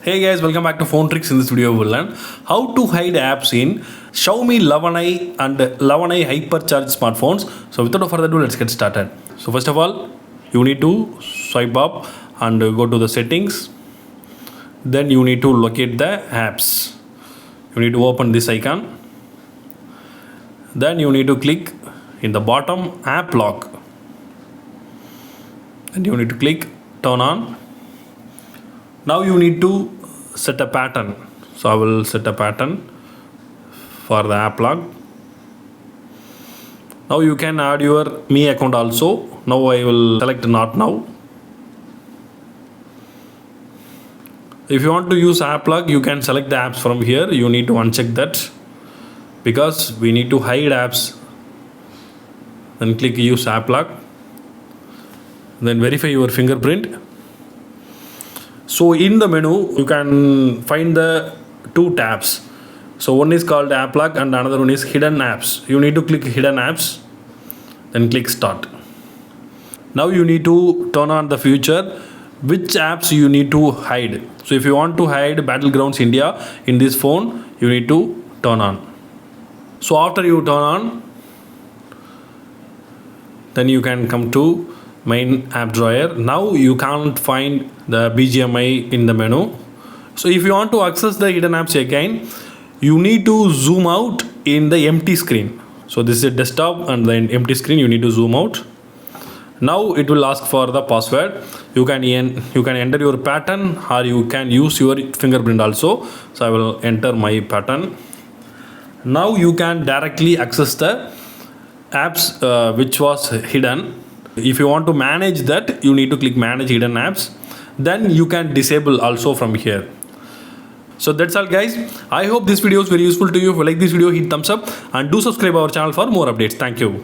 Hey guys, welcome back to Phone Tricks. In this video we will learn how to hide apps in Xiaomi 11i and 11i Hypercharge smartphones. So without further ado, let's get started. So first of all, you need to swipe up and go to the settings. Then you need to locate the apps. You need to open this icon. Then you need to click in the bottom app lock. And you need to click turn on. Now you need to set a pattern. So I will set a pattern for the app lock. Now you can add your Me account also. Now I will select not now. If you want to use app lock, you can select the apps from here. You need to uncheck that because we need to hide apps. Then click use app lock. Then verify your fingerprint. So in the menu, you can find the two tabs. So one is called app lock and another one is hidden apps. You need to click hidden apps, then click start. Now you need to turn on the feature which apps you need to hide. So if you want to hide Battlegrounds India in this phone, you need to turn on. So after you turn on, then you can come to main app drawer. Now you can't find the BGMI in the menu. So if you want to access the hidden apps again, you need to zoom out in the empty screen. So this is a desktop and then empty screen, you need to zoom out. Now it will ask for the password. You can enter your pattern or you can use your fingerprint also. So I will enter my pattern. Now you can directly access the apps which was hidden. If you want to manage that, you need to click manage hidden apps. Then you can disable also from here. So that's all guys. I hope this video is very useful to you. If you like this video, hit thumbs up and do subscribe our channel for more updates. Thank you.